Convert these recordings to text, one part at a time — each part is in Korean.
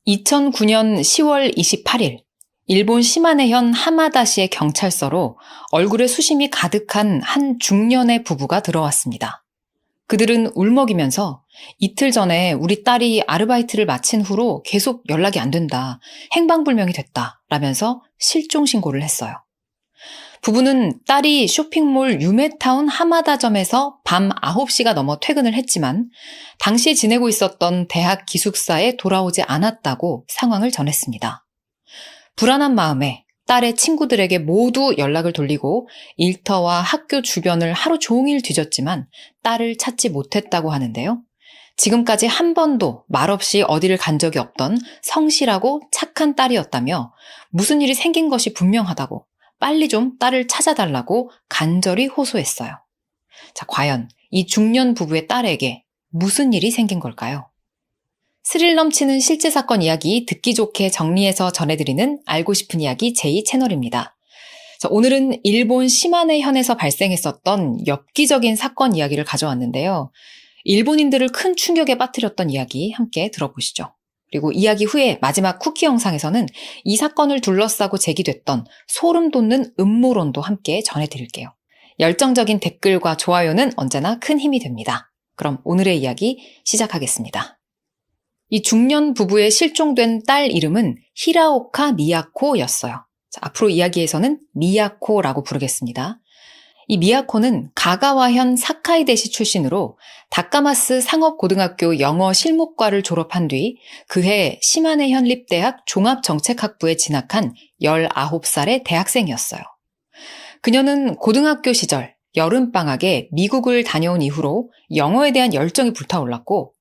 2009년 10월 28일, 일본 시마네현 하마다시의 경찰서로 얼굴에 수심이 가득한 한 중년의 부부가 들어왔습니다. 그들은 울먹이면서 이틀 전에 우리 딸이 아르바이트를 마친 후로 계속 연락이 안 된다, 행방불명이 됐다 라면서 실종 신고를 했어요. 부부는 딸이 쇼핑몰 유메타운 하마다점에서 밤 9시가 넘어 퇴근을 했지만 당시에 지내고 있었던 대학 기숙사에 돌아오지 않았다고 상황을 전했습니다. 불안한 마음에 딸의 친구들에게 모두 연락을 돌리고 일터와 학교 주변을 하루 종일 뒤졌지만 딸을 찾지 못했다고 하는데요. 지금까지 한 번도 말없이 어디를 간 적이 없던 성실하고 착한 딸이었다며 무슨 일이 생긴 것이 분명하다고 빨리 좀 딸을 찾아달라고 간절히 호소했어요. 자, 과연 이 중년 부부의 딸에게 무슨 일이 생긴 걸까요? 스릴 넘치는 실제 사건 이야기 듣기 좋게 정리해서 전해드리는 알고 싶은 이야기 제2 채널입니다. 자, 오늘은 일본 시마네현에서 발생했었던 엽기적인 사건 이야기를 가져왔는데요. 일본인들을 큰 충격에 빠뜨렸던 이야기 함께 들어보시죠. 그리고 이야기 후에 마지막 쿠키 영상에서는 이 사건을 둘러싸고 제기됐던 소름 돋는 음모론도 함께 전해드릴게요. 열정적인 댓글과 좋아요는 언제나 큰 힘이 됩니다. 그럼 오늘의 이야기 시작하겠습니다. 이 중년 부부의 실종된 딸 이름은 히라오카 미야코였어요. 자, 앞으로 이야기에서는 미야코라고 부르겠습니다. 이 미야코는 가가와현 사카이대시 출신으로 다카마스 상업고등학교 영어 실무과를 졸업한 뒤 그해 시마네 현립대학 종합정책학부에 진학한 19살의 대학생이었어요. 그녀는 고등학교 시절 여름방학에 미국을 다녀온 이후로 영어에 대한 열정이 불타올랐고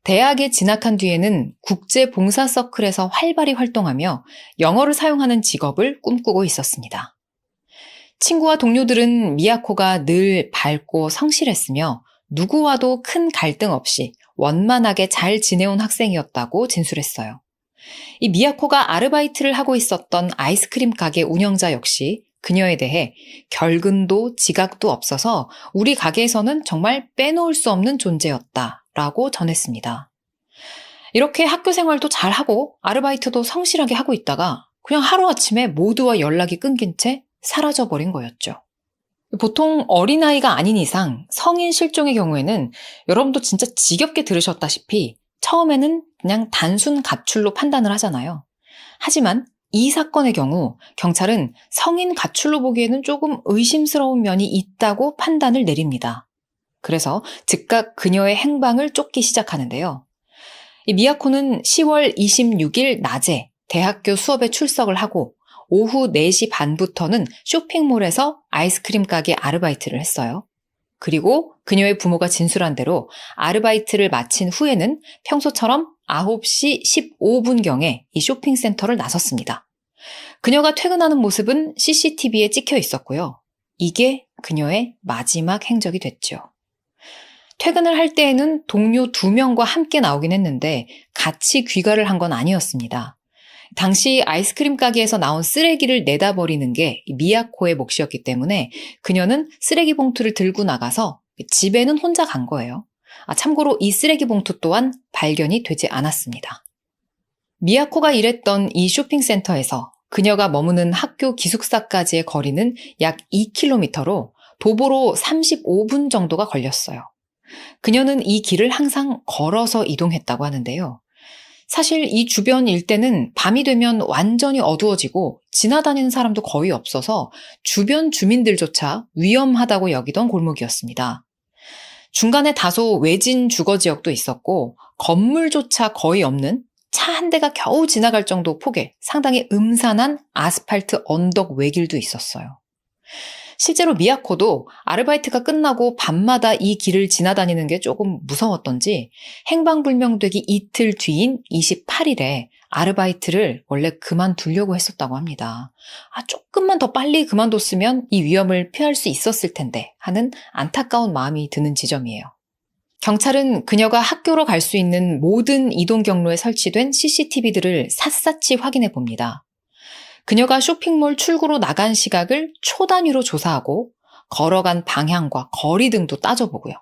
대학에 진학한 뒤에는 국제봉사서클에서 활발히 활동하며 영어를 사용하는 직업을 꿈꾸고 있었습니다. 친구와 동료들은 미야코가 늘 밝고 성실했으며 누구와도 큰 갈등 없이 원만하게 잘 지내온 학생이었다고 진술했어요. 이 미야코가 아르바이트를 하고 있었던 아이스크림 가게 운영자 역시 그녀에 대해 결근도 지각도 없어서 우리 가게에서는 정말 빼놓을 수 없는 존재였다라고 전했습니다. 이렇게 학교 생활도 잘하고 아르바이트도 성실하게 하고 있다가 그냥 하루아침에 모두와 연락이 끊긴 채 사라져버린 거였죠. 보통 어린아이가 아닌 이상 성인 실종의 경우에는 여러분도 진짜 지겹게 들으셨다시피 처음에는 그냥 단순 가출로 판단을 하잖아요. 하지만 이 사건의 경우 경찰은 성인 가출로 보기에는 조금 의심스러운 면이 있다고 판단을 내립니다. 그래서 즉각 그녀의 행방을 쫓기 시작하는데요. 이 미야코는 10월 26일 낮에 대학교 수업에 출석을 하고 오후 4시 반부터는 쇼핑몰에서 아이스크림 가게 아르바이트를 했어요. 그리고 그녀의 부모가 진술한 대로 아르바이트를 마친 후에는 평소처럼 9시 15분경에 이 쇼핑센터를 나섰습니다. 그녀가 퇴근하는 모습은 CCTV에 찍혀 있었고요. 이게 그녀의 마지막 행적이 됐죠. 퇴근을 할 때에는 동료 2명과 함께 나오긴 했는데 같이 귀가를 한 건 아니었습니다. 당시 아이스크림 가게에서 나온 쓰레기를 내다버리는 게 미야코의 몫이었기 때문에 그녀는 쓰레기 봉투를 들고 나가서 집에는 혼자 간 거예요. 참고로 이 쓰레기 봉투 또한 발견이 되지 않았습니다. 미야코가 일했던 이 쇼핑센터에서 그녀가 머무는 학교 기숙사까지의 거리는 약 2km로 도보로 35분 정도가 걸렸어요. 그녀는 이 길을 항상 걸어서 이동했다고 하는데요. 사실 이 주변 일대는 밤이 되면 완전히 어두워지고 지나다니는 사람도 거의 없어서 주변 주민들조차 위험하다고 여기던 골목이었습니다. 중간에 다소 외진 주거 지역도 있었고 건물조차 거의 없는 차 한 대가 겨우 지나갈 정도 폭의 상당히 음산한 아스팔트 언덕 외길도 있었어요. 실제로 미야코도 아르바이트가 끝나고 밤마다 이 길을 지나다니는 게 조금 무서웠던지 행방불명되기 이틀 뒤인 28일에 아르바이트를 원래 그만두려고 했었다고 합니다. 조금만 더 빨리 그만뒀으면 이 위험을 피할 수 있었을 텐데 하는 안타까운 마음이 드는 지점이에요. 경찰은 그녀가 학교로 갈 수 있는 모든 이동 경로에 설치된 CCTV들을 샅샅이 확인해 봅니다. 그녀가 쇼핑몰 출구로 나간 시각을 초 단위로 조사하고 걸어간 방향과 거리 등도 따져보고요.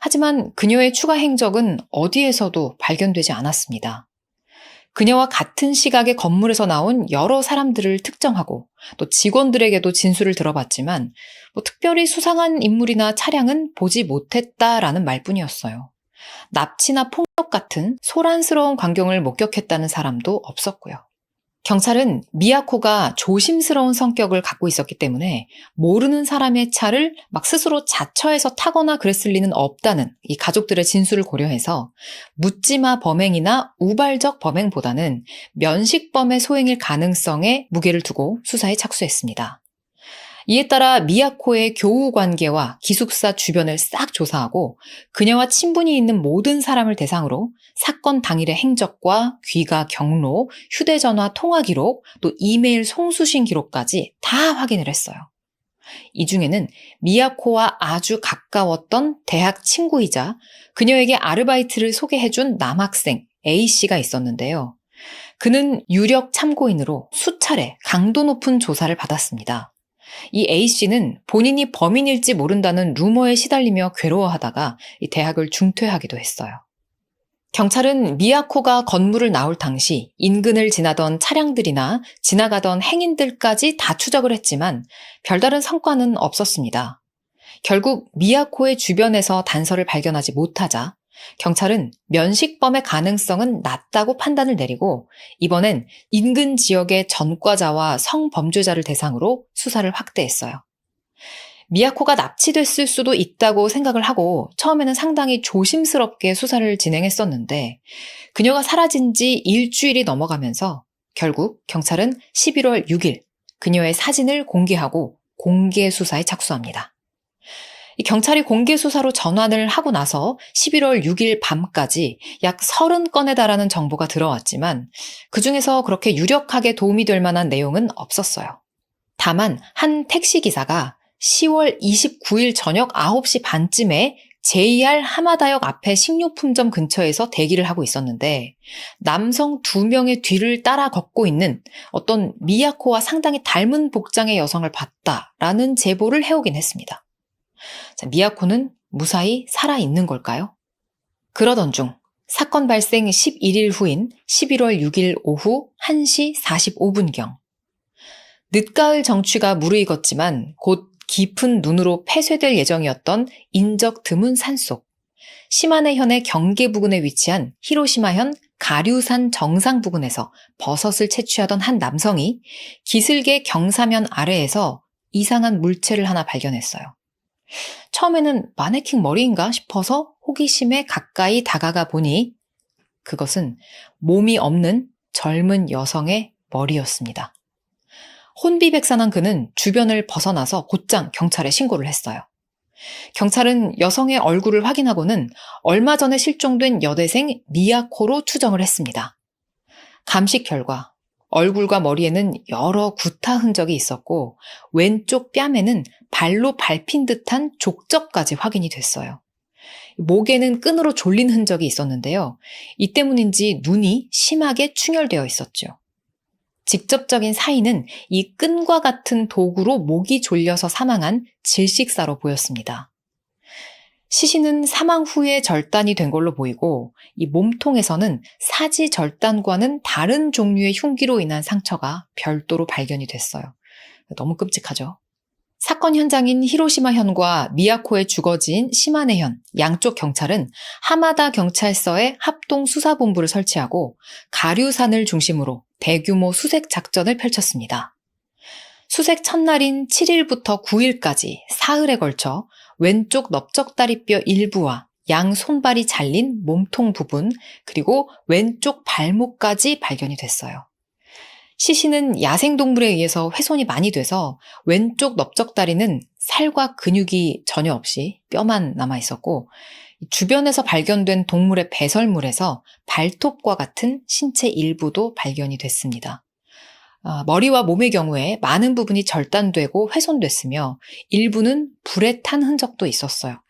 하지만 그녀의 추가 행적은 어디에서도 발견되지 않았습니다. 그녀와 같은 시각에 건물에서 나온 여러 사람들을 특정하고 또 직원들에게도 진술을 들어봤지만 특별히 수상한 인물이나 차량은 보지 못했다라는 말뿐이었어요. 납치나 폭력 같은 소란스러운 광경을 목격했다는 사람도 없었고요. 경찰은 미야코가 조심스러운 성격을 갖고 있었기 때문에 모르는 사람의 차를 막 스스로 자처해서 타거나 그랬을 리는 없다는 이 가족들의 진술을 고려해서 묻지마 범행이나 우발적 범행보다는 면식범의 소행일 가능성에 무게를 두고 수사에 착수했습니다. 이에 따라 미야코의 교우 관계와 기숙사 주변을 싹 조사하고 그녀와 친분이 있는 모든 사람을 대상으로 사건 당일의 행적과 귀가 경로, 휴대전화 통화 기록, 또 이메일 송수신 기록까지 다 확인을 했어요. 이 중에는 미야코와 아주 가까웠던 대학 친구이자 그녀에게 아르바이트를 소개해준 남학생 A씨가 있었는데요. 그는 유력 참고인으로 수차례 강도 높은 조사를 받았습니다. 이 A씨는 본인이 범인일지 모른다는 루머에 시달리며 괴로워하다가 이 대학을 중퇴하기도 했어요. 경찰은 미야코가 건물을 나올 당시 인근을 지나던 차량들이나 지나가던 행인들까지 다 추적을 했지만 별다른 성과는 없었습니다. 결국 미야코의 주변에서 단서를 발견하지 못하자 경찰은 면식범의 가능성은 낮다고 판단을 내리고 이번엔 인근 지역의 전과자와 성범죄자를 대상으로 수사를 확대했어요. 미야코가 납치됐을 수도 있다고 생각을 하고 처음에는 상당히 조심스럽게 수사를 진행했었는데 그녀가 사라진 지 일주일이 넘어가면서 결국 경찰은 11월 6일 그녀의 사진을 공개하고 공개 수사에 착수합니다. 경찰이 공개 수사로 전환을 하고 나서 11월 6일 밤까지 약 30건에 달하는 정보가 들어왔지만 그중에서 그렇게 유력하게 도움이 될 만한 내용은 없었어요. 다만 한 택시기사가 10월 29일 저녁 9시 반쯤에 JR 하마다역 앞에 식료품점 근처에서 대기를 하고 있었는데 남성 2명의 뒤를 따라 걷고 있는 어떤 미야코와 상당히 닮은 복장의 여성을 봤다라는 제보를 해오긴 했습니다. 자, 미야코는 무사히 살아있는 걸까요? 그러던 중 사건 발생 11일 후인 11월 6일 오후 1시 45분경 늦가을 정취가 무르익었지만 곧 깊은 눈으로 폐쇄될 예정이었던 인적 드문 산속 시마네현의 경계 부근에 위치한 히로시마현 가류산 정상 부근에서 버섯을 채취하던 한 남성이 기슭의 경사면 아래에서 이상한 물체를 하나 발견했어요. 처음에는 마네킹 머리인가 싶어서 호기심에 가까이 다가가 보니 그것은 몸이 없는 젊은 여성의 머리였습니다. 혼비백산한 그는 주변을 벗어나서 곧장 경찰에 신고를 했어요. 경찰은 여성의 얼굴을 확인하고는 얼마 전에 실종된 여대생 미야코로 추정을 했습니다. 감식 결과 얼굴과 머리에는 여러 구타 흔적이 있었고 왼쪽 뺨에는 발로 밟힌 듯한 족적까지 확인이 됐어요. 목에는 끈으로 졸린 흔적이 있었는데요. 이 때문인지 눈이 심하게 충혈되어 있었죠. 직접적인 사인은 이 끈과 같은 도구로 목이 졸려서 사망한 질식사로 보였습니다. 시신은 사망 후에 절단이 된 걸로 보이고 이 몸통에서는 사지 절단과는 다른 종류의 흉기로 인한 상처가 별도로 발견이 됐어요. 너무 끔찍하죠. 사건 현장인 히로시마현과 미야코의 주거지인 시마네현 양쪽 경찰은 하마다 경찰서에 합동 수사본부를 설치하고 가류산을 중심으로 대규모 수색 작전을 펼쳤습니다. 수색 첫날인 7일부터 9일까지 사흘에 걸쳐 왼쪽 넓적다리뼈 일부와 양 손발이 잘린 몸통 부분 그리고 왼쪽 발목까지 발견이 됐어요. 시신은 야생동물에 의해서 훼손이 많이 돼서 왼쪽 넓적다리는 살과 근육이 전혀 없이 뼈만 남아있었고 주변에서 발견된 동물의 배설물에서 발톱과 같은 신체 일부도 발견이 됐습니다. 머리와 몸의 경우에 많은 부분이 절단되고 훼손됐으며 일부는 불에 탄 흔적도 있었어요.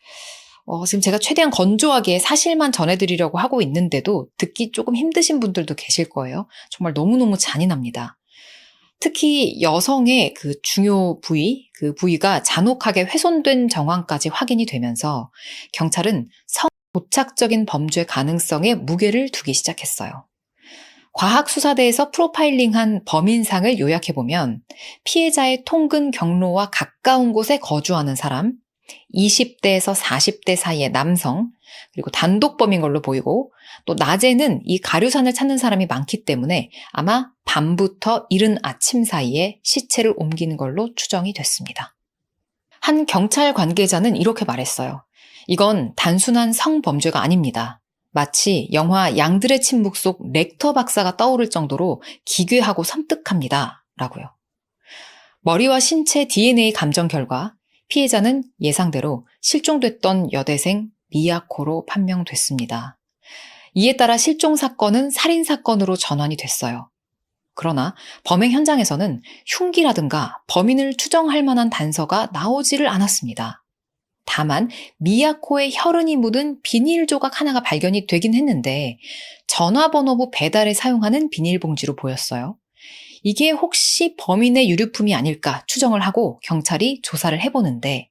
지금 제가 최대한 건조하게 사실만 전해드리려고 하고 있는데도 듣기 조금 힘드신 분들도 계실 거예요. 정말 너무너무 잔인합니다. 특히 여성의 그 중요 부위, 그 부위가 잔혹하게 훼손된 정황까지 확인이 되면서 경찰은 성도착적인 범죄 가능성에 무게를 두기 시작했어요. 과학수사대에서 프로파일링한 범인상을 요약해보면 피해자의 통근 경로와 가까운 곳에 거주하는 사람, 20대에서 40대 사이의 남성, 그리고 단독범인 걸로 보이고 또 낮에는 이 가류산을 찾는 사람이 많기 때문에 아마 밤부터 이른 아침 사이에 시체를 옮기는 걸로 추정이 됐습니다. 한 경찰 관계자는 이렇게 말했어요. 이건 단순한 성범죄가 아닙니다. 마치 영화 양들의 침묵 속 렉터 박사가 떠오를 정도로 기괴하고 섬뜩합니다. 라고요. 머리와 신체 DNA 감정 결과 피해자는 예상대로 실종됐던 여대생 미야코로 판명됐습니다. 이에 따라 실종 사건은 살인 사건으로 전환이 됐어요. 그러나 범행 현장에서는 흉기라든가 범인을 추정할 만한 단서가 나오지를 않았습니다. 다만 미야코의 혈흔이 묻은 비닐 조각 하나가 발견이 되긴 했는데 전화번호부 배달에 사용하는 비닐봉지로 보였어요. 이게 혹시 범인의 유류품이 아닐까 추정을 하고 경찰이 조사를 해보는데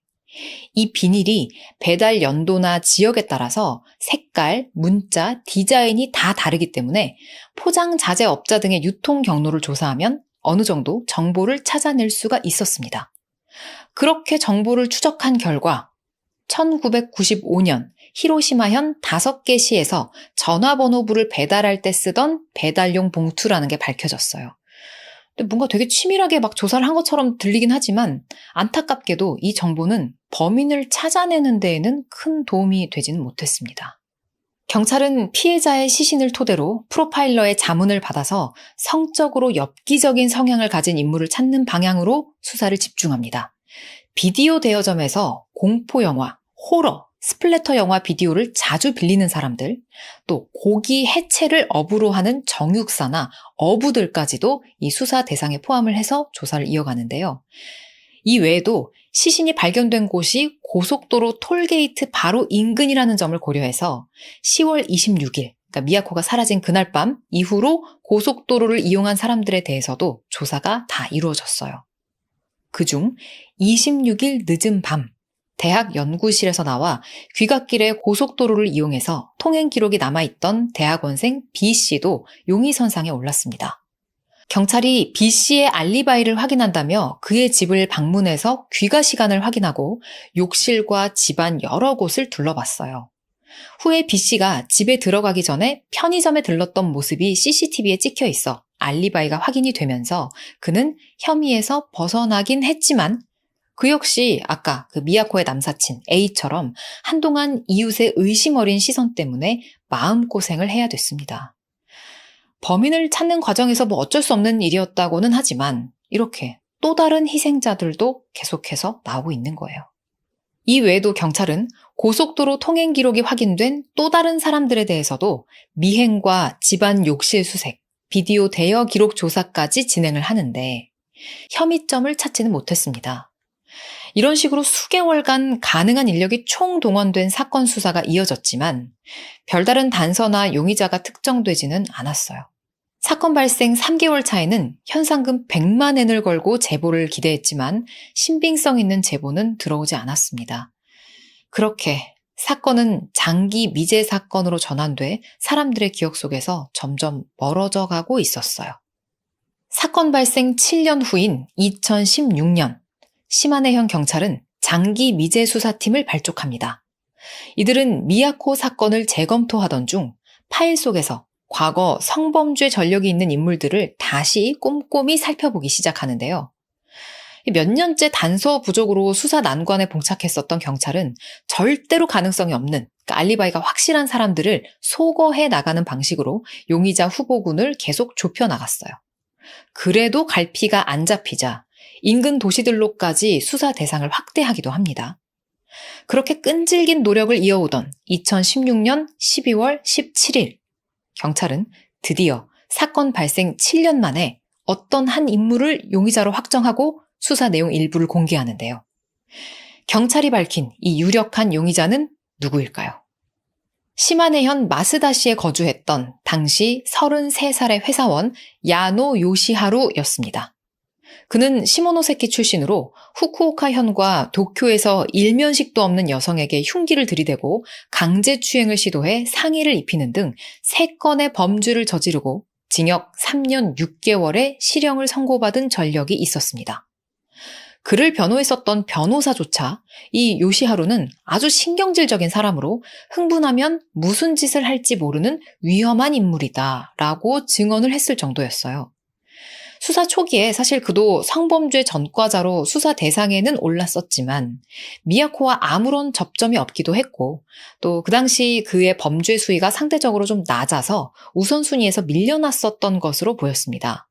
이 비닐이 배달 연도나 지역에 따라서 색깔, 문자, 디자인이 다 다르기 때문에 포장 자재 업자 등의 유통 경로를 조사하면 어느 정도 정보를 찾아낼 수가 있었습니다. 그렇게 정보를 추적한 결과 1995년 히로시마현 5개 시에서 전화번호부를 배달할 때 쓰던 배달용 봉투라는 게 밝혀졌어요. 근데 뭔가 되게 치밀하게 막 조사를 한 것처럼 들리긴 하지만 안타깝게도 이 정보는 범인을 찾아내는 데에는 큰 도움이 되지는 못했습니다. 경찰은 피해자의 시신을 토대로 프로파일러의 자문을 받아서 성적으로 엽기적인 성향을 가진 인물을 찾는 방향으로 수사를 집중합니다. 비디오 대여점에서 공포영화, 호러, 스플래터 영화 비디오를 자주 빌리는 사람들, 또 고기 해체를 업으로 하는 정육사나 어부들까지도 이 수사 대상에 포함을 해서 조사를 이어가는데요. 이 외에도 시신이 발견된 곳이 고속도로 톨게이트 바로 인근이라는 점을 고려해서 10월 26일, 그러니까 미야코가 사라진 그날 밤 이후로 고속도로를 이용한 사람들에 대해서도 조사가 다 이루어졌어요. 그중 26일 늦은 밤, 대학 연구실에서 나와 귀갓길에 고속도로를 이용해서 통행 기록이 남아있던 대학원생 B씨도 용의선상에 올랐습니다. 경찰이 B씨의 알리바이를 확인한다며 그의 집을 방문해서 귀가 시간을 확인하고 욕실과 집안 여러 곳을 둘러봤어요. 후에 B씨가 집에 들어가기 전에 편의점에 들렀던 모습이 CCTV에 찍혀 있어 알리바이가 확인이 되면서 그는 혐의에서 벗어나긴 했지만 그 역시 아까 그 미야코의 남사친 A처럼 한동안 이웃의 의심 어린 시선 때문에 마음고생을 해야 됐습니다. 범인을 찾는 과정에서 뭐 어쩔 수 없는 일이었다고는 하지만 이렇게 또 다른 희생자들도 계속해서 나오고 있는 거예요. 이 외에도 경찰은 고속도로 통행 기록이 확인된 또 다른 사람들에 대해서도 미행과 집안 욕실 수색, 비디오 대여 기록 조사까지 진행을 하는데 혐의점을 찾지는 못했습니다. 이런 식으로 수개월간 가능한 인력이 총동원된 사건 수사가 이어졌지만 별다른 단서나 용의자가 특정되지는 않았어요. 사건 발생 3개월 차에는 현상금 100만 엔을 걸고 제보를 기대했지만 신빙성 있는 제보는 들어오지 않았습니다. 그렇게 사건은 장기 미제 사건으로 전환돼 사람들의 기억 속에서 점점 멀어져 가고 있었어요. 사건 발생 7년 후인 2016년 시마네현 경찰은 장기 미제 수사팀을 발족합니다. 이들은 미야코 사건을 재검토하던 중 파일 속에서 과거 성범죄 전력이 있는 인물들을 다시 꼼꼼히 살펴보기 시작하는데요. 몇 년째 단서 부족으로 수사 난관에 봉착했었던 경찰은 절대로 가능성이 없는, 그러니까 알리바이가 확실한 사람들을 소거해 나가는 방식으로 용의자 후보군을 계속 좁혀나갔어요. 그래도 갈피가 안 잡히자 인근 도시들로까지 수사 대상을 확대하기도 합니다. 그렇게 끈질긴 노력을 이어오던 2016년 12월 17일, 경찰은 드디어 사건 발생 7년 만에 어떤 한 인물을 용의자로 확정하고 수사 내용 일부를 공개하는데요. 경찰이 밝힌 이 유력한 용의자는 누구일까요? 시마네현 마스다시에 거주했던 당시 33살의 회사원 야노 요시하루였습니다. 그는 시모노세키 출신으로 후쿠오카현과 도쿄에서 일면식도 없는 여성에게 흉기를 들이대고 강제추행을 시도해 상해를 입히는 등 3건의 범죄를 저지르고 징역 3년 6개월의 실형을 선고받은 전력이 있었습니다. 그를 변호했었던 변호사조차 이 요시하루는 아주 신경질적인 사람으로 흥분하면 무슨 짓을 할지 모르는 위험한 인물이다 라고 증언을 했을 정도였어요. 수사 초기에 사실 그도 성범죄 전과자로 수사 대상에는 올랐었지만 미야코와 아무런 접점이 없기도 했고 또 그 당시 그의 범죄 수위가 상대적으로 좀 낮아서 우선순위에서 밀려났었던 것으로 보였습니다.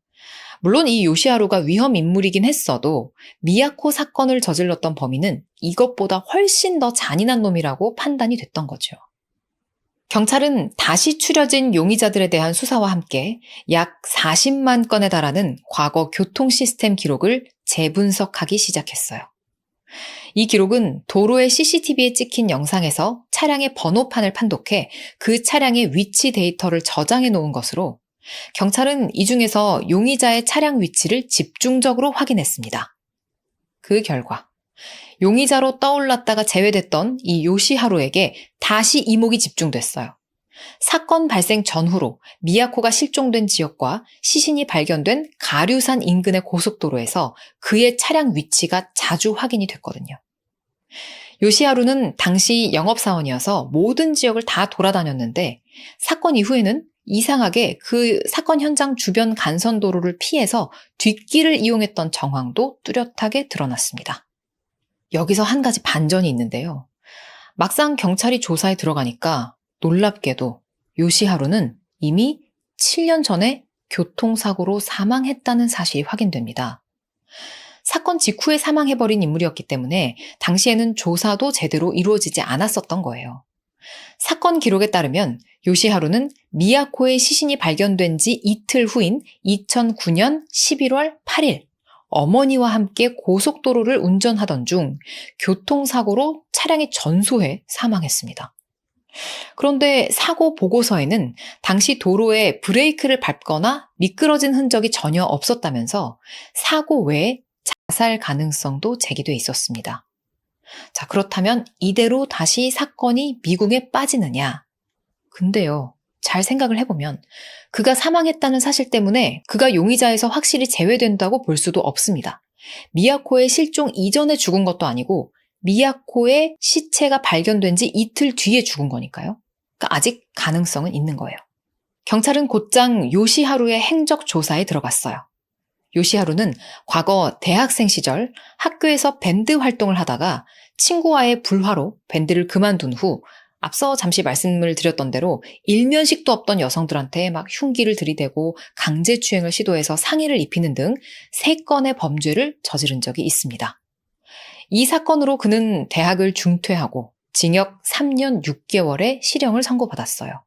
물론 이 요시하루가 위험 인물이긴 했어도 미야코 사건을 저질렀던 범인은 이것보다 훨씬 더 잔인한 놈이라고 판단이 됐던 거죠. 경찰은 다시 추려진 용의자들에 대한 수사와 함께 약 40만 건에 달하는 과거 교통 시스템 기록을 재분석하기 시작했어요. 이 기록은 도로의 CCTV에 찍힌 영상에서 차량의 번호판을 판독해 그 차량의 위치 데이터를 저장해 놓은 것으로 경찰은 이 중에서 용의자의 차량 위치를 집중적으로 확인했습니다. 그 결과 용의자로 떠올랐다가 제외됐던 이 요시하루에게 다시 이목이 집중됐어요. 사건 발생 전후로 미야코가 실종된 지역과 시신이 발견된 가류산 인근의 고속도로에서 그의 차량 위치가 자주 확인이 됐거든요. 요시하루는 당시 영업사원이어서 모든 지역을 다 돌아다녔는데 사건 이후에는 이상하게 그 사건 현장 주변 간선도로를 피해서 뒷길을 이용했던 정황도 뚜렷하게 드러났습니다. 여기서 한 가지 반전이 있는데요. 막상 경찰이 조사에 들어가니까 놀랍게도 요시하루는 이미 7년 전에 교통사고로 사망했다는 사실이 확인됩니다. 사건 직후에 사망해버린 인물이었기 때문에 당시에는 조사도 제대로 이루어지지 않았었던 거예요. 사건 기록에 따르면 요시하루는 미야코의 시신이 발견된 지 이틀 후인 2009년 11월 8일 어머니와 함께 고속도로를 운전하던 중 교통사고로 차량이 전소해 사망했습니다. 그런데 사고 보고서에는 당시 도로에 브레이크를 밟거나 미끄러진 흔적이 전혀 없었다면서 사고 외에 자살 가능성도 제기돼 있었습니다. 자, 그렇다면 이대로 다시 사건이 미궁에 빠지느냐? 근데요, 잘 생각을 해보면 그가 사망했다는 사실 때문에 그가 용의자에서 확실히 제외된다고 볼 수도 없습니다. 미야코의 실종 이전에 죽은 것도 아니고 미야코의 시체가 발견된 지 이틀 뒤에 죽은 거니까요. 그러니까 아직 가능성은 있는 거예요. 경찰은 곧장 요시하루의 행적 조사에 들어갔어요. 요시하루는 과거 대학생 시절 학교에서 밴드 활동을 하다가 친구와의 불화로 밴드를 그만둔 후 앞서 잠시 말씀을 드렸던 대로 일면식도 없던 여성들한테 막 흉기를 들이대고 강제추행을 시도해서 상해를 입히는 등 3건의 범죄를 저지른 적이 있습니다. 이 사건으로 그는 대학을 중퇴하고 징역 3년 6개월의 실형을 선고받았어요.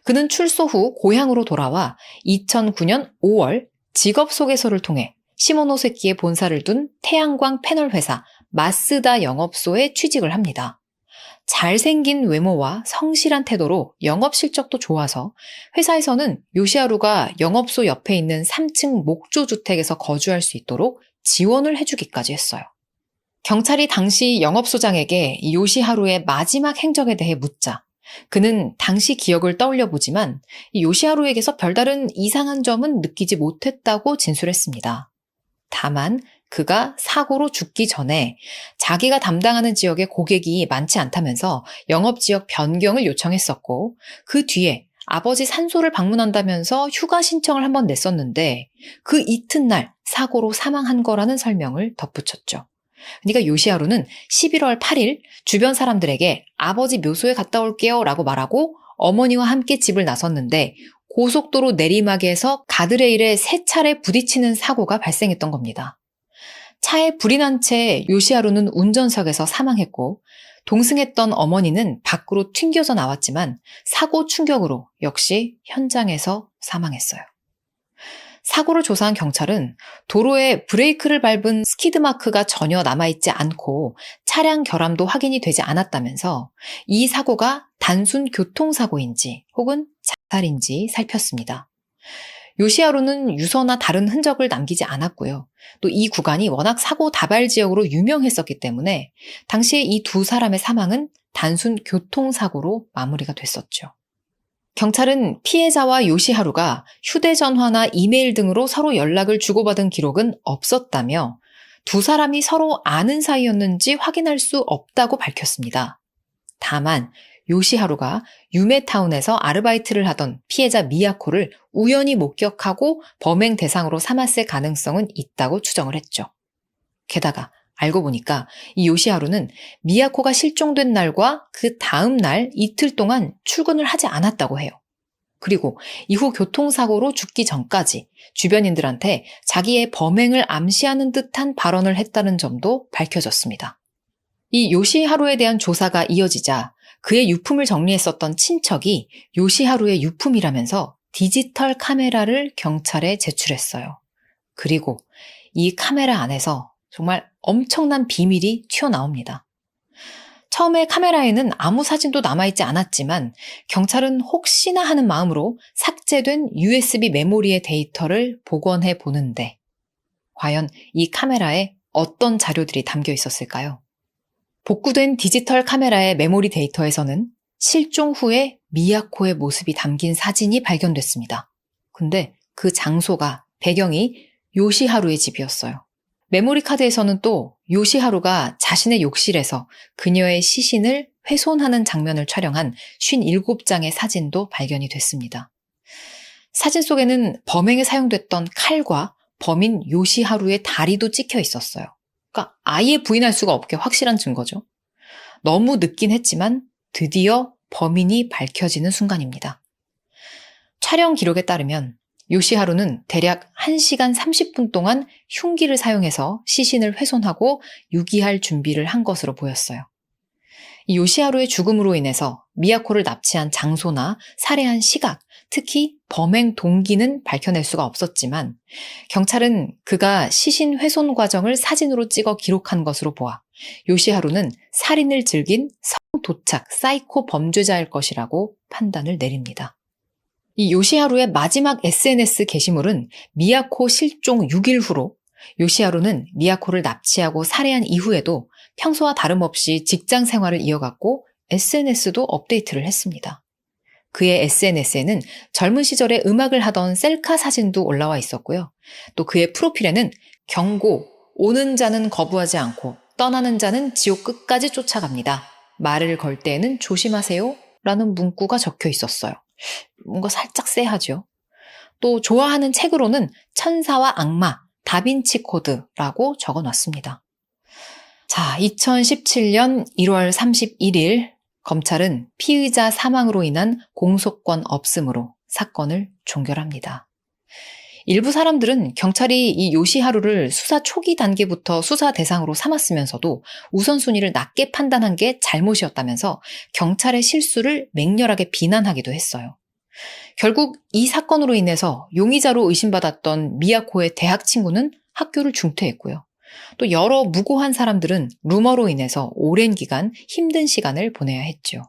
그는 출소 후 고향으로 돌아와 2009년 5월 직업소개서를 통해 시모노세키에 본사를 둔 태양광 패널 회사 마쓰다 영업소에 취직을 합니다. 잘생긴 외모와 성실한 태도로 영업 실적도 좋아서 회사에서는 요시하루가 영업소 옆에 있는 3층 목조주택에서 거주할 수 있도록 지원을 해주기까지 했어요. 경찰이 당시 영업소장에게 요시하루의 마지막 행적에 대해 묻자 그는 당시 기억을 떠올려 보지만 요시하루에게서 별다른 이상한 점은 느끼지 못했다고 진술했습니다. 다만 그가 사고로 죽기 전에 자기가 담당하는 지역에 고객이 많지 않다면서 영업지역 변경을 요청했었고 그 뒤에 아버지 산소를 방문한다면서 휴가 신청을 한번 냈었는데 그 이튿날 사고로 사망한 거라는 설명을 덧붙였죠. 그러니까 요시하루는 11월 8일 주변 사람들에게 아버지 묘소에 갔다 올게요 라고 말하고 어머니와 함께 집을 나섰는데 고속도로 내리막에서 가드레일에 3차례 부딪히는 사고가 발생했던 겁니다. 차에 불이 난 채 요시하루는 운전석에서 사망했고 동승했던 어머니는 밖으로 튕겨져 나왔지만 사고 충격으로 역시 현장에서 사망했어요. 사고를 조사한 경찰은 도로에 브레이크를 밟은 스키드 마크가 전혀 남아있지 않고 차량 결함도 확인이 되지 않았다면서 이 사고가 단순 교통사고인지 혹은 자살인지 살폈습니다. 요시하루는 유서나 다른 흔적을 남기지 않았고요. 또 이 구간이 워낙 사고 다발 지역으로 유명했었기 때문에 당시에 이 두 사람의 사망은 단순 교통사고로 마무리가 됐었죠. 경찰은 피해자와 요시하루가 휴대전화나 이메일 등으로 서로 연락을 주고받은 기록은 없었다며 두 사람이 서로 아는 사이였는지 확인할 수 없다고 밝혔습니다. 다만 요시하루가 유메타운에서 아르바이트를 하던 피해자 미야코를 우연히 목격하고 범행 대상으로 삼았을 가능성은 있다고 추정을 했죠. 게다가 알고 보니까 이 요시하루는 미야코가 실종된 날과 그 다음 날 이틀 동안 출근을 하지 않았다고 해요. 그리고 이후 교통사고로 죽기 전까지 주변인들한테 자기의 범행을 암시하는 듯한 발언을 했다는 점도 밝혀졌습니다. 이 요시하루에 대한 조사가 이어지자 그의 유품을 정리했었던 친척이 요시하루의 유품이라면서 디지털 카메라를 경찰에 제출했어요. 그리고 이 카메라 안에서 정말 엄청난 비밀이 튀어나옵니다. 처음에 카메라에는 아무 사진도 남아있지 않았지만 경찰은 혹시나 하는 마음으로 삭제된 USB 메모리의 데이터를 복원해 보는데 과연 이 카메라에 어떤 자료들이 담겨 있었을까요? 복구된 디지털 카메라의 메모리 데이터에서는 실종 후에 미야코의 모습이 담긴 사진이 발견됐습니다. 근데 그 장소가, 배경이 요시하루의 집이었어요. 메모리 카드에서는 또 요시하루가 자신의 욕실에서 그녀의 시신을 훼손하는 장면을 촬영한 57장의 사진도 발견이 됐습니다. 사진 속에는 범행에 사용됐던 칼과 범인 요시하루의 다리도 찍혀 있었어요. 그러니까 아예 부인할 수가 없게 확실한 증거죠. 너무 늦긴 했지만 드디어 범인이 밝혀지는 순간입니다. 촬영 기록에 따르면 요시하루는 대략 1시간 30분 동안 흉기를 사용해서 시신을 훼손하고 유기할 준비를 한 것으로 보였어요. 이 요시하루의 죽음으로 인해서 미야코를 납치한 장소나 살해한 시각, 특히 범행 동기는 밝혀낼 수가 없었지만 경찰은 그가 시신 훼손 과정을 사진으로 찍어 기록한 것으로 보아 요시하루는 살인을 즐긴 성도착 사이코 범죄자일 것이라고 판단을 내립니다. 이 요시하루의 마지막 SNS 게시물은 미야코 실종 6일 후로 요시하루는 미야코를 납치하고 살해한 이후에도 평소와 다름없이 직장 생활을 이어갔고 SNS도 업데이트를 했습니다. 그의 SNS에는 젊은 시절에 음악을 하던 셀카 사진도 올라와 있었고요. 또 그의 프로필에는 경고, 오는 자는 거부하지 않고 떠나는 자는 지옥 끝까지 쫓아갑니다. 말을 걸 때에는 조심하세요 라는 문구가 적혀 있었어요. 뭔가 살짝 쎄하죠. 또 좋아하는 책으로는 천사와 악마, 다빈치 코드라고 적어놨습니다. 자, 2017년 1월 31일 검찰은 피의자 사망으로 인한 공소권 없음으로 사건을 종결합니다. 일부 사람들은 경찰이 이 요시하루를 수사 초기 단계부터 수사 대상으로 삼았으면서도 우선순위를 낮게 판단한 게 잘못이었다면서 경찰의 실수를 맹렬하게 비난하기도 했어요. 결국 이 사건으로 인해서 용의자로 의심받았던 미야코의 대학 친구는 학교를 중퇴했고요. 또 여러 무고한 사람들은 루머로 인해서 오랜 기간 힘든 시간을 보내야 했죠.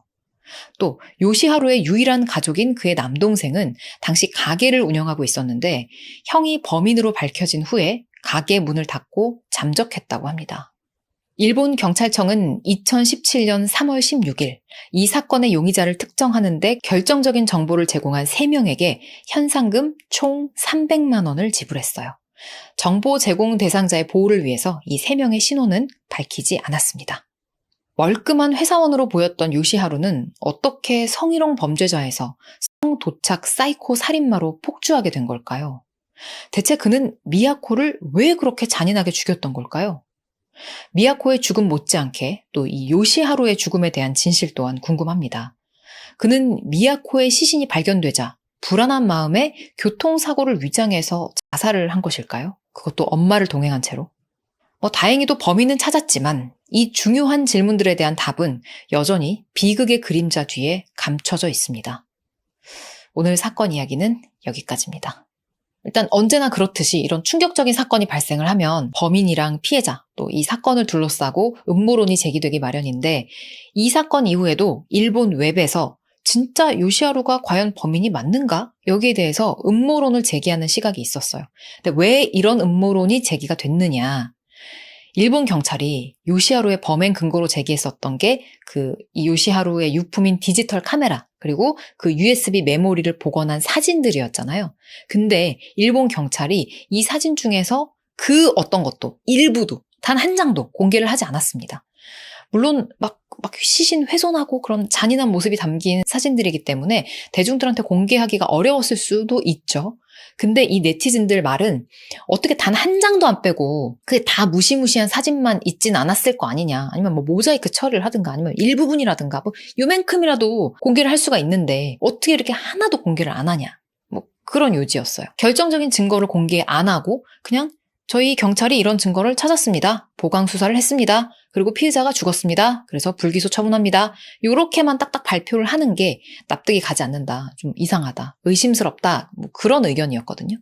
또 요시하루의 유일한 가족인 그의 남동생은 당시 가게를 운영하고 있었는데 형이 범인으로 밝혀진 후에 가게 문을 닫고 잠적했다고 합니다. 일본 경찰청은 2017년 3월 16일 이 사건의 용의자를 특정하는 데 결정적인 정보를 제공한 3명에게 현상금 총 300만 원을 지불했어요. 정보 제공 대상자의 보호를 위해서 이 3명의 신원은 밝히지 않았습니다. 멀끔한 회사원으로 보였던 요시하루는 어떻게 성희롱 범죄자에서 성도착 사이코 살인마로 폭주하게 된 걸까요? 대체 그는 미야코를 왜 그렇게 잔인하게 죽였던 걸까요? 미야코의 죽음 못지않게 또 이 요시하루의 죽음에 대한 진실 또한 궁금합니다. 그는 미야코의 시신이 발견되자 불안한 마음에 교통사고를 위장해서 자살을 한 것일까요? 그것도 엄마를 동행한 채로? 다행히도 범인은 찾았지만 이 중요한 질문들에 대한 답은 여전히 비극의 그림자 뒤에 감춰져 있습니다. 오늘 사건 이야기는 여기까지입니다. 일단 언제나 그렇듯이 이런 충격적인 사건이 발생을 하면 범인이랑 피해자, 또 이 사건을 둘러싸고 음모론이 제기되기 마련인데 이 사건 이후에도 일본 웹에서 진짜 요시하루가 과연 범인이 맞는가? 여기에 대해서 음모론을 제기하는 시각이 있었어요. 근데 왜 이런 음모론이 제기가 됐느냐? 일본 경찰이 요시하루의 범행 근거로 제기했었던 게 이 요시하루의 유품인 디지털 카메라 그리고 그 USB 메모리를 복원한 사진들이었잖아요. 근데 일본 경찰이 이 사진 중에서 그 어떤 것도 일부도 단 한 장도 공개를 하지 않았습니다. 물론 막 시신 훼손하고 그런 잔인한 모습이 담긴 사진들이기 때문에 대중들한테 공개하기가 어려웠을 수도 있죠. 근데 이 네티즌들 말은 어떻게 단 한 장도 안 빼고 그게 다 무시무시한 사진만 있진 않았을 거 아니냐. 아니면 뭐 모자이크 처리를 하든가 아니면 일부분이라든가 뭐 요만큼이라도 공개를 할 수가 있는데 어떻게 이렇게 하나도 공개를 안 하냐. 뭐 그런 요지였어요. 결정적인 증거를 공개 안 하고 그냥 저희 경찰이 이런 증거를 찾았습니다. 보강 수사를 했습니다. 그리고 피의자가 죽었습니다. 그래서 불기소 처분합니다. 요렇게만 딱딱 발표를 하는 게 납득이 가지 않는다. 좀 이상하다. 의심스럽다. 뭐 그런 의견이었거든요.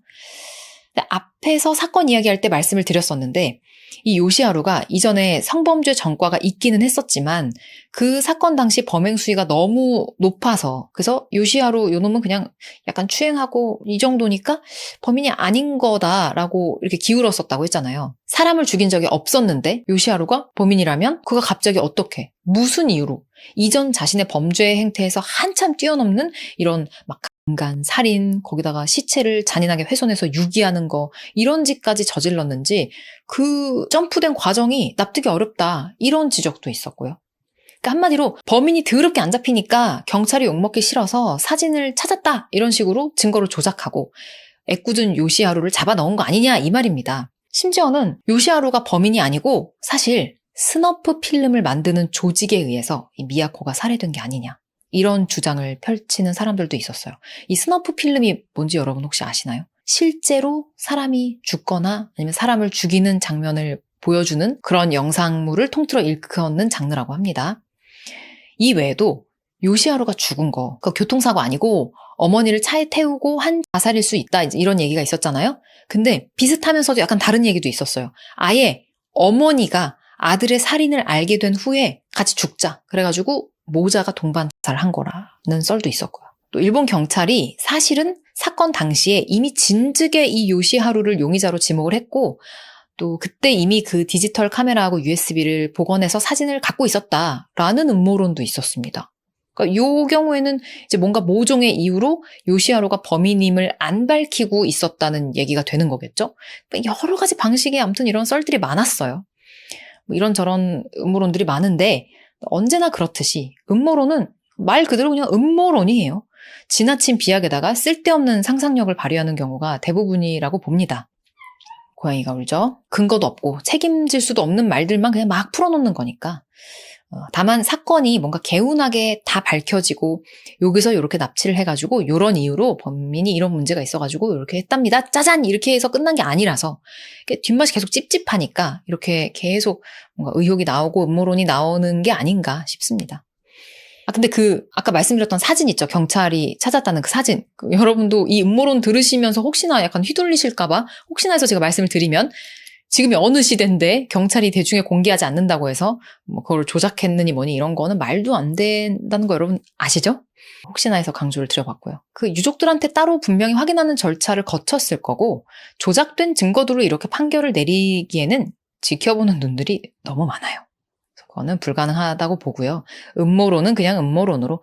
근데 앞에서 사건 이야기할 때 말씀을 드렸었는데 이 요시하루가 이전에 성범죄 전과가 있기는 했었지만 그 사건 당시 범행 수위가 너무 높아서 그래서 요시하루 요놈은 그냥 약간 추행하고 이 정도니까 범인이 아닌 거다라고 이렇게 기울었었다고 했잖아요. 사람을 죽인 적이 없었는데 요시하루가 범인이라면 그가 갑자기 어떻게 무슨 이유로 이전 자신의 범죄 행태에서 한참 뛰어넘는 이런 막 강간, 살인, 거기다가 시체를 잔인하게 훼손해서 유기하는 거 이런 짓까지 저질렀는지 그 점프된 과정이 납득이 어렵다 이런 지적도 있었고요. 그러니까 한마디로 범인이 더럽게 안 잡히니까 경찰이 욕먹기 싫어서 사진을 찾았다 이런 식으로 증거를 조작하고 애꿎은 요시하루를 잡아 넣은 거 아니냐 이 말입니다. 심지어는 요시하루가 범인이 아니고 사실 스너프 필름을 만드는 조직에 의해서 이 미야코가 살해된 게 아니냐 이런 주장을 펼치는 사람들도 있었어요. 이 스너프 필름이 뭔지 여러분 혹시 아시나요? 실제로 사람이 죽거나 아니면 사람을 죽이는 장면을 보여주는 그런 영상물을 통틀어 일컫는 장르라고 합니다. 이 외에도 요시하루가 죽은 거, 그 교통사고 아니고 어머니를 차에 태우고 한 자살일 수 있다 이런 얘기가 있었잖아요. 근데 비슷하면서도 약간 다른 얘기도 있었어요. 아예 어머니가 아들의 살인을 알게 된 후에 같이 죽자. 그래가지고 모자가 동반 자살한 거라는 썰도 있었고요. 또 일본 경찰이 사실은 사건 당시에 이미 진즉에 이 요시하루를 용의자로 지목을 했고 또 그때 이미 그 디지털 카메라하고 USB를 복원해서 사진을 갖고 있었다라는 음모론도 있었습니다. 그러니까 이 경우에는 이제 뭔가 모종의 이유로 요시하루가 범인임을 안 밝히고 있었다는 얘기가 되는 거겠죠. 여러 가지 방식의 아무튼 이런 썰들이 많았어요. 뭐 이런저런 음모론들이 많은데 언제나 그렇듯이 음모론은 말 그대로 그냥 음모론이에요. 지나친 비약에다가 쓸데없는 상상력을 발휘하는 경우가 대부분이라고 봅니다. 고양이가 울죠. 근거도 없고 책임질 수도 없는 말들만 그냥 막 풀어놓는 거니까. 다만 사건이 뭔가 개운하게 다 밝혀지고 여기서 이렇게 납치를 해가지고 이런 이유로 범인이 이런 문제가 있어가지고 이렇게 했답니다. 짜잔! 이렇게 해서 끝난 게 아니라서 뒷맛이 계속 찝찝하니까 이렇게 계속 뭔가 의혹이 나오고 음모론이 나오는 게 아닌가 싶습니다. 근데 아까 말씀드렸던 사진 있죠? 경찰이 찾았다는 그 사진. 여러분도 이 음모론 들으시면서 혹시나 약간 휘둘리실까봐 혹시나 해서 제가 말씀을 드리면 지금이 어느 시대인데 경찰이 대중에 공개하지 않는다고 해서 뭐 그걸 조작했느니 뭐니 이런 거는 말도 안 된다는 거 여러분 아시죠? 혹시나 해서 강조를 드려봤고요. 그 유족들한테 따로 분명히 확인하는 절차를 거쳤을 거고 조작된 증거들로 이렇게 판결을 내리기에는 지켜보는 눈들이 너무 많아요. 그거는 불가능하다고 보고요. 음모론은 그냥 음모론으로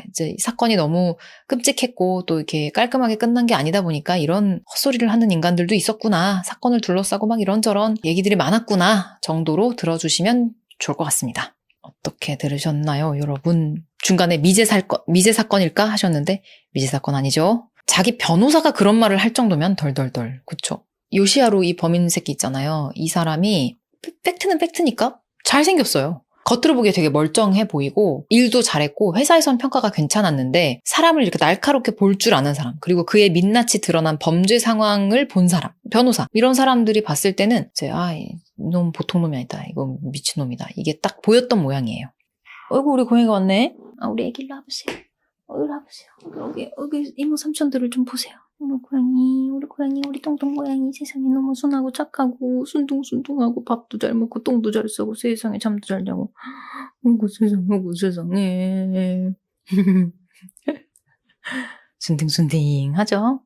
이제 이 사건이 너무 끔찍했고 또 이렇게 깔끔하게 끝난 게 아니다 보니까 이런 헛소리를 하는 인간들도 있었구나. 사건을 둘러싸고 막 이런저런 얘기들이 많았구나 정도로 들어주시면 좋을 것 같습니다. 어떻게 들으셨나요, 여러분? 중간에 미제 사건일까 하셨는데 미제 사건 아니죠. 자기 변호사가 그런 말을 할 정도면 덜덜덜. 그쵸? 요시하루 이 범인 새끼 있잖아요. 이 사람이 팩트는 팩트니까 잘생겼어요. 겉으로 보기에 되게 멀쩡해 보이고 일도 잘했고 회사에선 평가가 괜찮았는데 사람을 이렇게 날카롭게 볼 줄 아는 사람 그리고 그의 민낯이 드러난 범죄 상황을 본 사람, 변호사 이런 사람들이 봤을 때는 이제 이놈 보통 놈이 아니다. 이거 미친놈이다. 이게 딱 보였던 모양이에요. 어이구 우리 고양이가 왔네. 우리 애기 일로 와보세요. 이리 와보세요. 여기 이모 삼촌들을 좀 보세요. 우리 고양이, 우리 똥똥 고양이 세상에 너무 순하고 착하고 순둥순둥하고 밥도 잘 먹고 똥도 잘 싸고 세상에 잠도 잘 자고. 어구 세상에. 순딩순딩 하죠?